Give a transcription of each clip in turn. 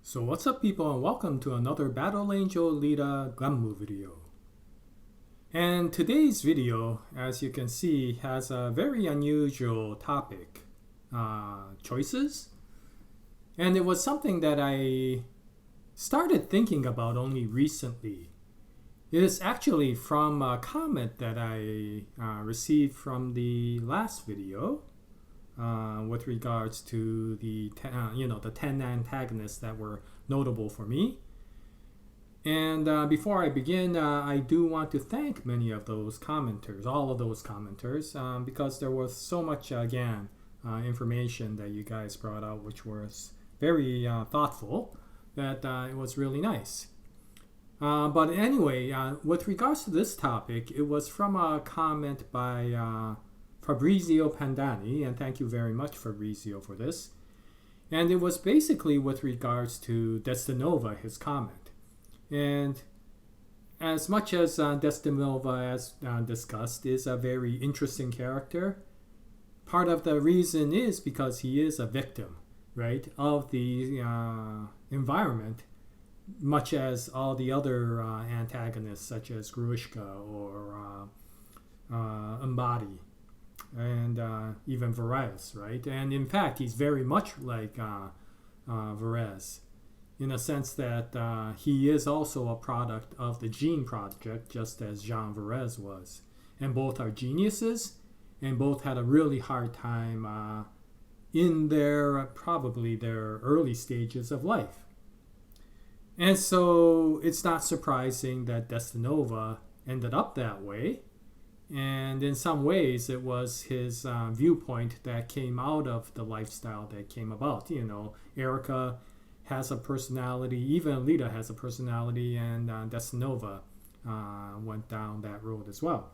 So what's up people and welcome to another Battle Angel Alita GUNNM video. And today's video, as you can see, has a very unusual topic, choices. And it was something that I started thinking about only recently. It is actually from a comment that I received from the last video. With regards to the 10 antagonists that were notable for me. And before I begin, I do want to thank many of those commenters, all of those commenters, because there was so much, information that you guys brought out, which was very thoughtful, that it was really nice. But anyway, with regards to this topic, it was from a comment by Fabrizio Pandani, and thank you very much, Fabrizio, for this. And it was basically with regards to Destinova, his comment. And as much as Destinova, as discussed, is a very interesting character, part of the reason is because he is a victim, right, of the environment, much as all the other antagonists, such as Gruishka or Umbadi. And even Varese, right? And in fact, he's very much like Varese, in a sense that he is also a product of the Gene Project, just as Jean Varese was. And both are geniuses, and both had a really hard time in probably their early stages of life. And so it's not surprising that Destinova ended up that way. And in some ways, it was his viewpoint that came out of the lifestyle that came about. You know, Erica has a personality, even Alita has a personality, and Destinova went down that road as well.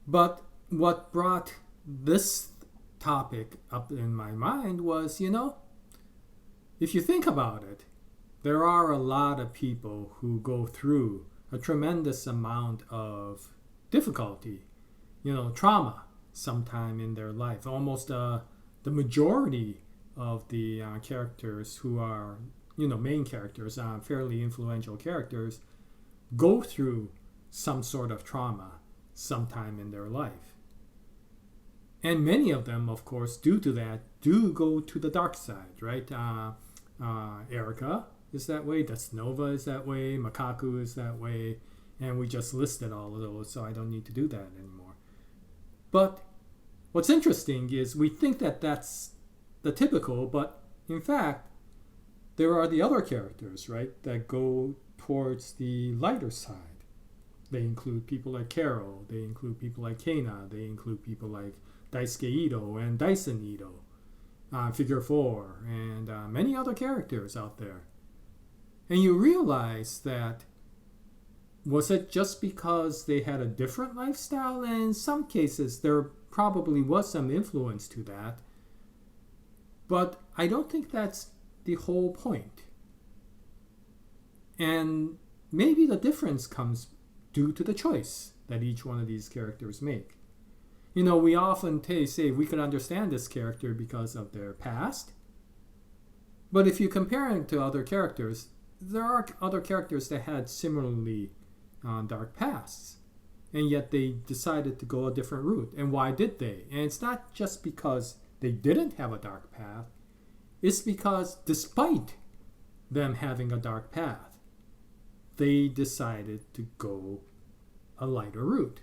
But what brought this topic up in my mind was, if you think about it, there are a lot of people who go through a tremendous amount of difficulty, trauma sometime in their life. Almost the majority of the characters who are, main characters, fairly influential characters, go through some sort of trauma sometime in their life. And many of them, of course, due to that, do go to the dark side, right? Erica is that way, Destinova is that way, Makaku is that way, and we just listed all of those, so I don't need to do that anymore. But what's interesting is we think that that's the typical, but in fact, there are the other characters, right, that go towards the lighter side. They include people like Kero, they include people like Kena, they include people like Daisuke Ito and Dyson Ito, Figure 4, and many other characters out there. And you realize that, was it just because they had a different lifestyle? And in some cases, there probably was some influence to that. But I don't think that's the whole point. And maybe the difference comes due to the choice that each one of these characters make. We often say we could understand this character because of their past. But if you compare it to other characters, there are other characters that had similarly dark pasts, and yet they decided to go a different route. And why did they? And it's not just because they didn't have a dark path, it's because despite them having a dark path, they decided to go a lighter route.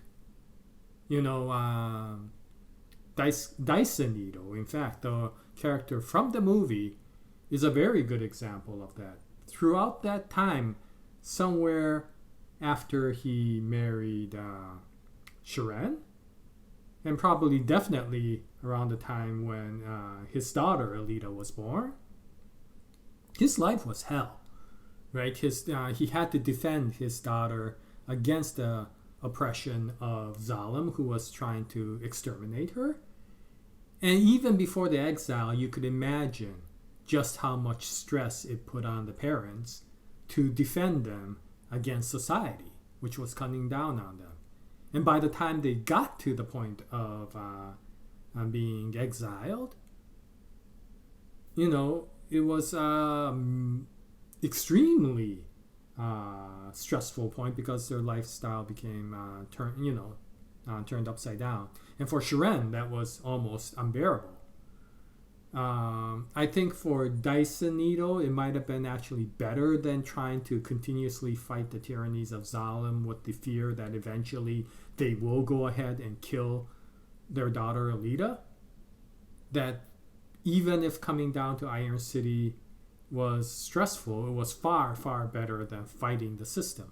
Dyson Ito, in fact, the character from the movie, is a very good example of that. Throughout that time, somewhere after he married Shiren, and probably definitely around the time when his daughter Alita was born, his life was hell, right? He had to defend his daughter against the oppression of Zalem, who was trying to exterminate her. And even before the exile, you could imagine just how much stress it put on the parents to defend them against society, which was coming down on them. And by the time they got to the point of being exiled, it was extremely stressful point because their lifestyle became turned upside down. And for Shiren, that was almost unbearable. I think for Dyson Needle, it might have been actually better than trying to continuously fight the tyrannies of Zalem with the fear that eventually they will go ahead and kill their daughter Alita. That even if coming down to Iron City was stressful, it was far, far better than fighting the system.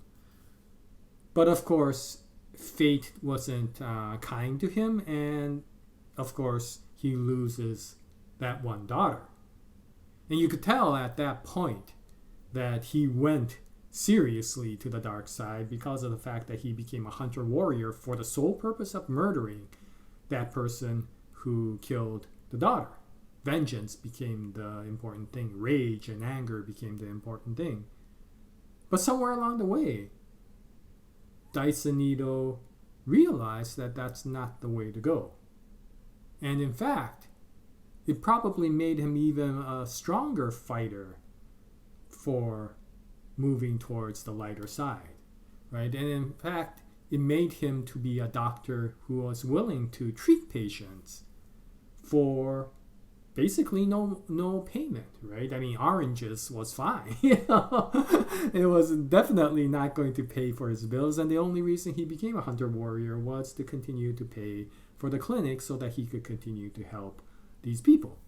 But of course, fate wasn't kind to him, and of course, he loses that one daughter. And you could tell at that point that he went seriously to the dark side because of the fact that he became a hunter warrior for the sole purpose of murdering that person who killed the daughter. Vengeance became the important thing. Rage and anger became the important thing. But somewhere along the way, Dyson Needle realized that that's not the way to go. And in fact, it probably made him even a stronger fighter for moving towards the lighter side, right? And in fact, it made him to be a doctor who was willing to treat patients for basically no payment, right? I mean, oranges was fine. It was definitely not going to pay for his bills, and the only reason he became a hunter warrior was to continue to pay for the clinic so that he could continue to help these people.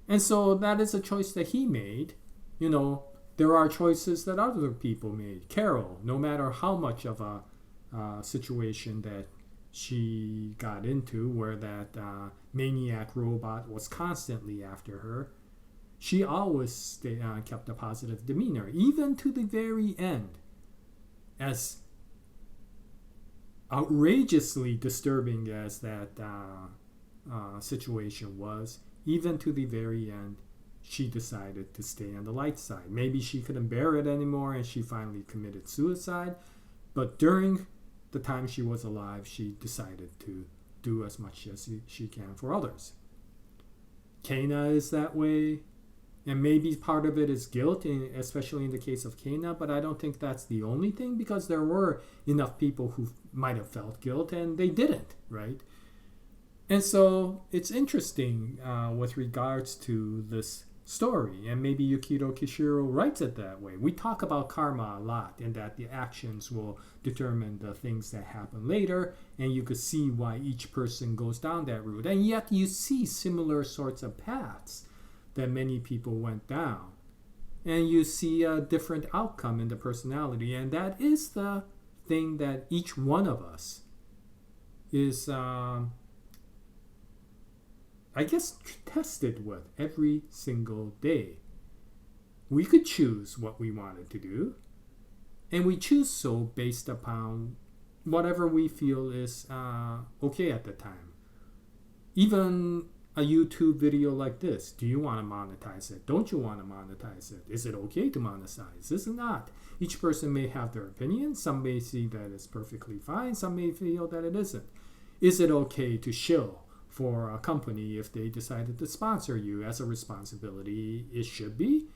And so that is a choice that he made. There are choices that other people made. Carol, no matter how much of a situation that she got into where that maniac robot was constantly after her, she always kept a positive demeanor, even to the very end. As outrageously disturbing as that situation was, even to the very end, she decided to stay on the light side. Maybe she couldn't bear it anymore and she finally committed suicide. But during the time she was alive, she decided to do as much as she can for others. Kana is that way. And maybe part of it is guilt, especially in the case of Kana, but I don't think that's the only thing, because there were enough people who might have felt guilt and they didn't, right? And so it's interesting with regards to this story, and maybe Yukito Kishiro writes it that way. We talk about karma a lot, and that the actions will determine the things that happen later, and you could see why each person goes down that route. And yet you see similar sorts of paths that many people went down, and you see a different outcome in the personality. And that is the thing that each one of us is tested with every single day. We could choose what we wanted to do, and we choose so based upon whatever we feel is okay at the time. Even a YouTube video like this, do you want to monetize it? Don't you want to monetize it? Is it okay to monetize? Is it not? Each person may have their opinion. Some may see that it's perfectly fine. Some may feel that it isn't. Is it okay to shill for a company if they decided to sponsor you? As a responsibility, it should be.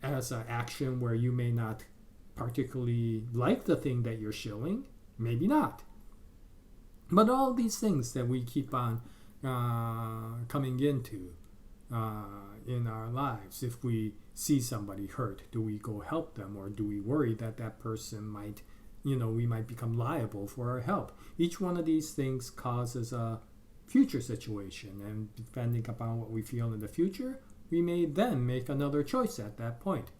As an action where you may not particularly like the thing that you're shilling, maybe not. But all these things that we keep on coming into in our lives, if we see somebody hurt, do we go help them, or do we worry that that person might, we might become liable for our help? Each one of these things causes a future situation, and depending upon what we feel in the future, we may then make another choice at that point.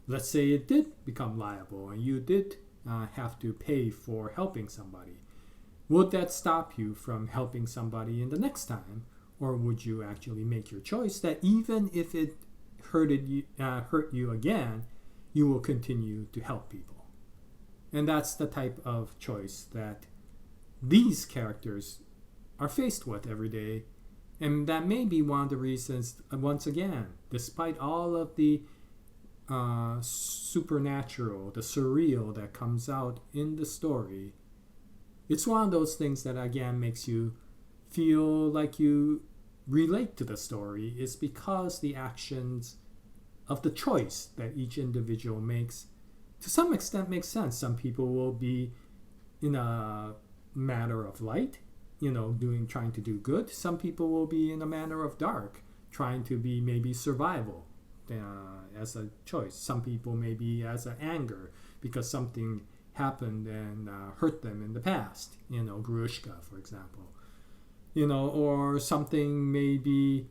Let's say it did become liable and you did have to pay for helping somebody. Would that stop you from helping somebody in the next time? Or would you actually make your choice that even if it hurt you again, you will continue to help people? And that's the type of choice that these characters are faced with every day. And that may be one of the reasons, once again, despite all of the supernatural, the surreal that comes out in the story, it's one of those things that again makes you feel like you relate to the story is because the actions of the choice that each individual makes to some extent makes sense. Some people will be in a matter of light, trying to do good. Some people will be in a manner of dark, trying to be maybe survival as a choice. Some people may be as an anger because something happened and hurt them in the past, Grushka, for example. Or something may be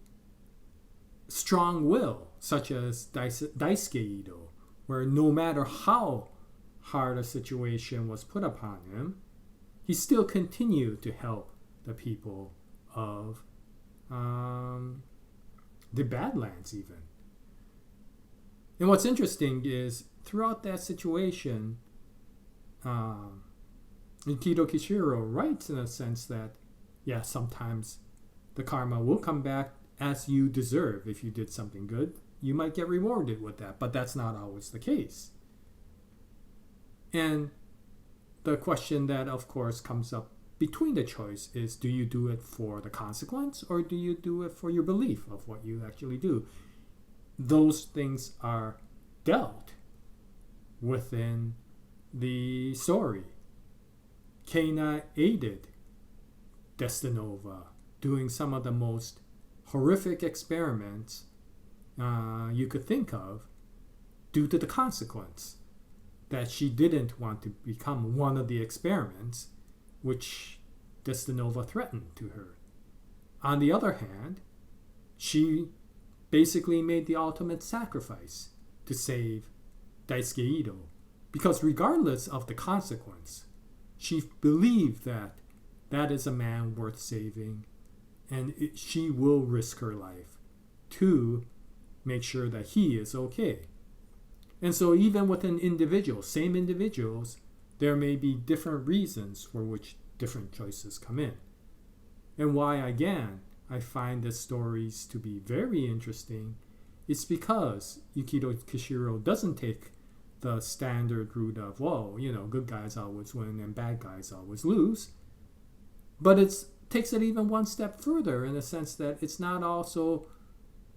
strong will, such as Daisuke Ito, where no matter how hard a situation was put upon him, he still continued to help the people of the Badlands even. And what's interesting is throughout that situation, Yukito Kishiro writes in a sense that, yeah, sometimes the karma will come back as you deserve. If you did something good, you might get rewarded with that, but that's not always the case. And the question that, of course, comes up between the choice is, do you do it for the consequence or do you do it for your belief of what you actually do? Those things are dealt within the story. Keina aided Destinova doing some of the most horrific experiments you could think of due to the consequence that she didn't want to become one of the experiments which Destinova threatened to her. On the other hand, she basically made the ultimate sacrifice to save Daisuke Ito, because regardless of the consequence, she believed that that is a man worth saving, and she will risk her life to make sure that he is okay. And so even within individuals, same individuals, there may be different reasons for which different choices come in. And why, again, I find the stories to be very interesting is because Yukito Kishiro doesn't take the standard route of, good guys always win and bad guys always lose. But it takes it even one step further in the sense that it's not also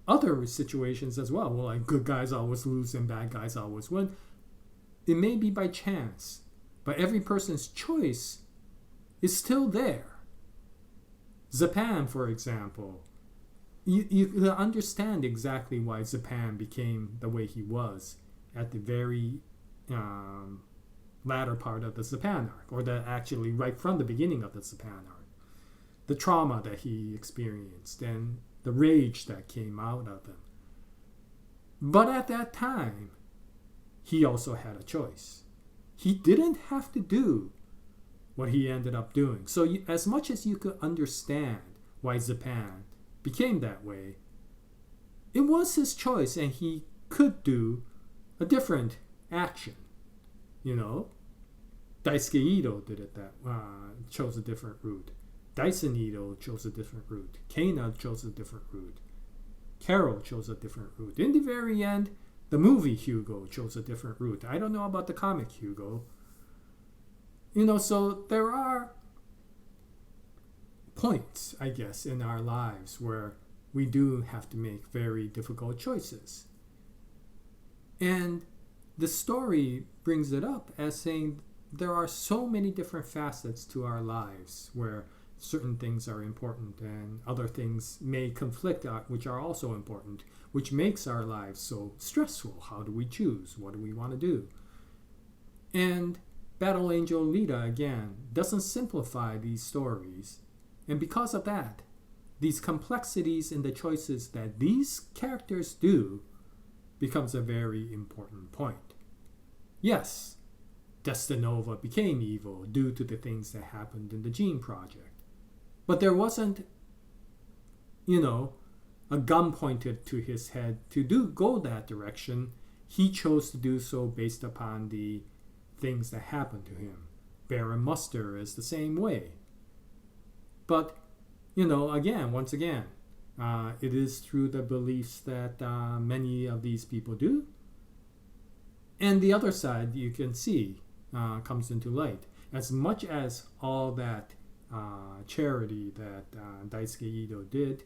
other situations as well. Well, like good guys always lose and bad guys always win. It may be by chance, but every person's choice is still there. Japan, for example, you understand exactly why Japan became the way he was at the very latter part of the Japan arc, or actually right from the beginning of the Japan arc. The trauma that he experienced and the rage that came out of him. But at that time, he also had a choice. He didn't have to do what he ended up doing. So as much as you could understand why Japan became that way, it was his choice and he could do a different action. Daisuke Ito did it chose a different route. Daisen Ito chose a different route. Keina chose a different route. Carol chose a different route. In the very end, the movie Hugo chose a different route. I don't know about the comic Hugo. So there are points, I guess, in our lives where we do have to make very difficult choices. And the story brings it up as saying there are so many different facets to our lives where certain things are important and other things may conflict, which are also important, which makes our lives so stressful. How do we choose? What do we want to do? And Battle Angel Alita, again, doesn't simplify these stories. And because of that, these complexities in the choices that these characters do becomes a very important point. Yes, Destinova became evil due to the things that happened in the Gene Project. But there wasn't, a gun pointed to his head to go that direction. He chose to do so based upon the things that happened to him. Baron Muster is the same way. But, once again, it is through the beliefs that many of these people do. And the other side, you can see, comes into light. As much as all that charity that Daisuke Ito did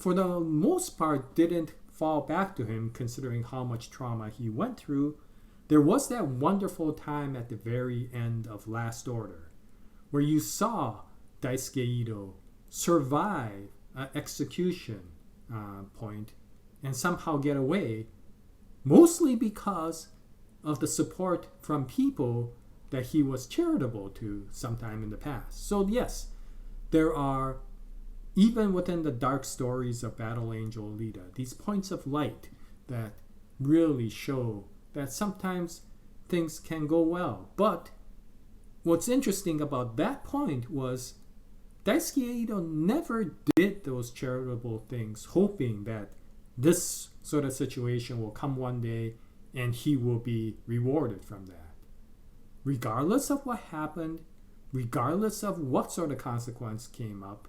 for the most part, didn't fall back to him considering how much trauma he went through. There was that wonderful time at the very end of Last Order where you saw Daisuke Ito survive an execution point and somehow get away, mostly because of the support from people that he was charitable to sometime in the past. So yes, there are, even within the dark stories of Battle Angel Alita, these points of light that really show that sometimes things can go well. But what's interesting about that point was Daisuke Ito never did those charitable things hoping that this sort of situation will come one day and he will be rewarded from that. Regardless of what happened, regardless of what sort of consequence came up,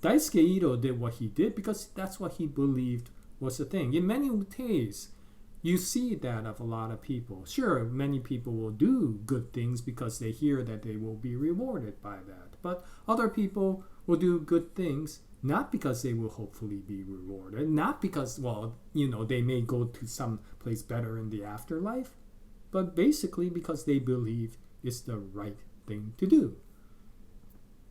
Daisuke Ito did what he did because that's what he believed was the thing. In many ways, you see that of a lot of people. Sure, many people will do good things because they hear that they will be rewarded by that. But other people will do good things not because they will hopefully be rewarded, not because, they may go to some place better in the afterlife, but basically because they believe it's the right thing to do.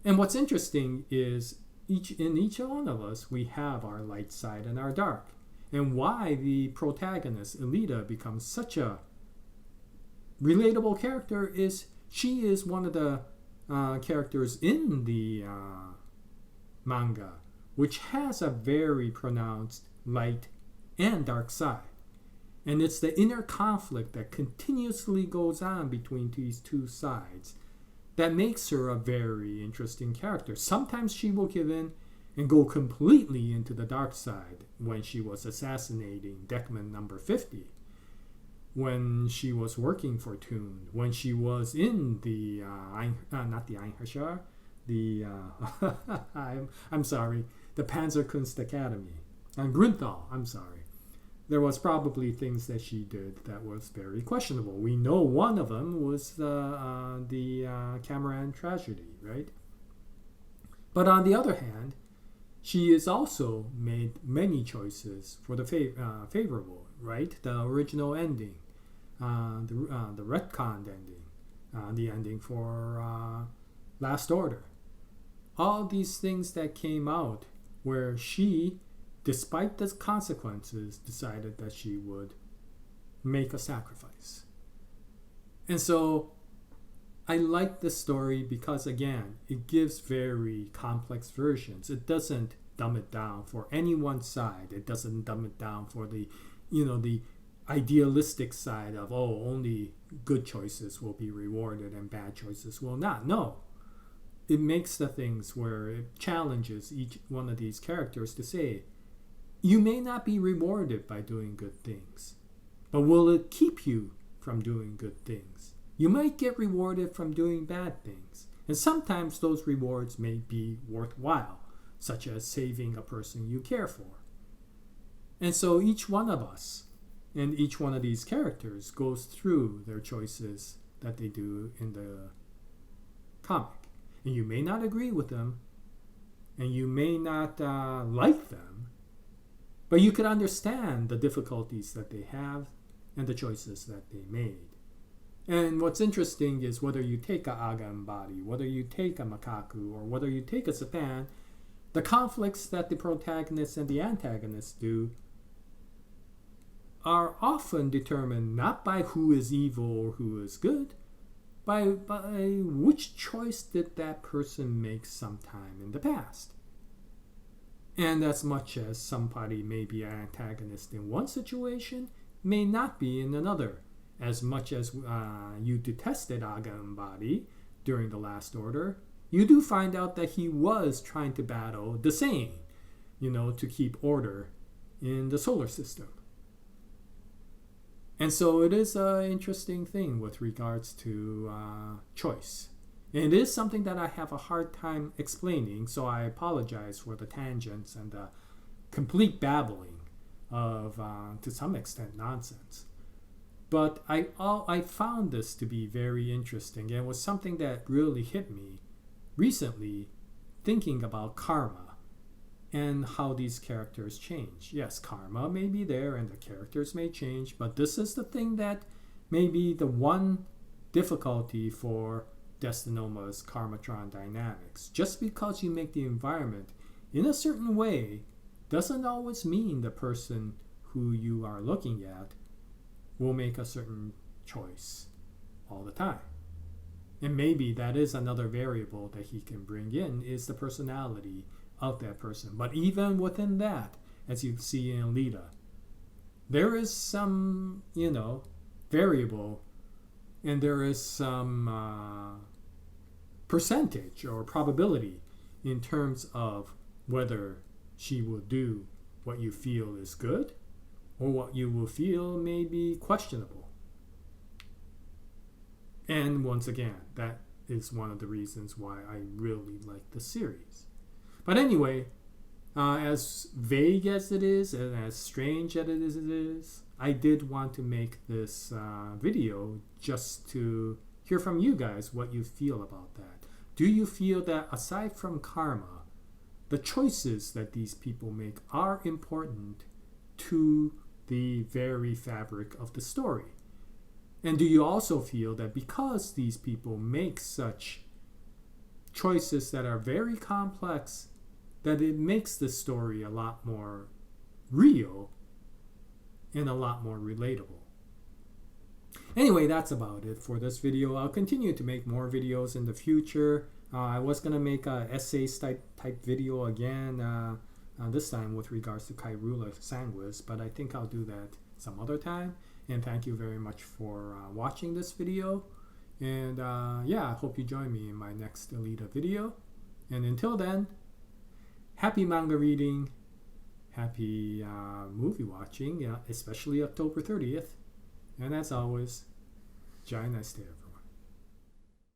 And what's interesting is in each one of us, we have our light side and our dark. And why the protagonist, Alita, becomes such a relatable character is she is one of the characters in the manga which has a very pronounced light and dark side. And it's the inner conflict that continuously goes on between these two sides that makes her a very interesting character. Sometimes she will give in and go completely into the dark side, when she was assassinating Deckman number 50, when she was working for Toon, when she was in the not the Einherjar, the I'm sorry, the Panzerkunst Academy, and Grunthal. I'm sorry. There was probably things that she did that was very questionable. We know one of them was the Cameron tragedy, right? But on the other hand, she has also made many choices for the favorable, right? The original ending, the retconned ending, the ending for Last Order. All these things that came out where she, despite the consequences, decided that she would make a sacrifice. And so I like this story because, again, it gives very complex versions. It doesn't dumb it down for any one side. It doesn't dumb it down for the idealistic side of, only good choices will be rewarded and bad choices will not. No. It makes the things where it challenges each one of these characters to say, you may not be rewarded by doing good things, but will it keep you from doing good things? You might get rewarded from doing bad things, and sometimes those rewards may be worthwhile, such as saving a person you care for. And so each one of us and each one of these characters goes through their choices that they do in the comic. And you may not agree with them, and you may not like them, but you can understand the difficulties that they have and the choices that they made. And what's interesting is whether you take a Agam body, whether you take a Makaku, or whether you take a Sapan, the conflicts that the protagonists and the antagonists do are often determined not by who is evil or who is good, by which choice did that person make sometime in the past. And as much as somebody may be an antagonist in one situation, may not be in another. As much as you detested Aga Mbadi during the Last Order, you do find out that he was trying to battle the same, to keep order in the solar system. And so it is an interesting thing with regards to choice. And it is something that I have a hard time explaining, so I apologize for the tangents and the complete babbling of, to some extent, nonsense. But I found this to be very interesting, and it was something that really hit me recently, thinking about karma and how these characters change. Yes, karma may be there and the characters may change, but this is the thing that may be the one difficulty for Destinoma's Karmatron dynamics. Just because you make the environment in a certain way doesn't always mean the person who you are looking at will make a certain choice all the time. And maybe that is another variable that he can bring in, is the personality of that person. But even within that, as you see in Alita, there is some, variable, and there is some percentage or probability in terms of whether she will do what you feel is good or what you will feel may be questionable. And once again, that is one of the reasons why I really like the series. But anyway, as vague as it is and as strange as it is, I did want to make this video just to hear from you guys what you feel about that. Do you feel that aside from karma, the choices that these people make are important to the very fabric of the story? And do you also feel that because these people make such choices that are very complex, that it makes the story a lot more real and a lot more relatable? Anyway, that's about it for this video. I'll continue to make more videos in the future. I was going to make a essays type video again, this time with regards to Kairula Sanguis, but I think I'll do that some other time. And thank you very much for watching this video. And I hope you join me in my next Alita video. And until then, happy manga reading, happy movie watching, especially October 30th. And as always, Jaya, nice day, everyone.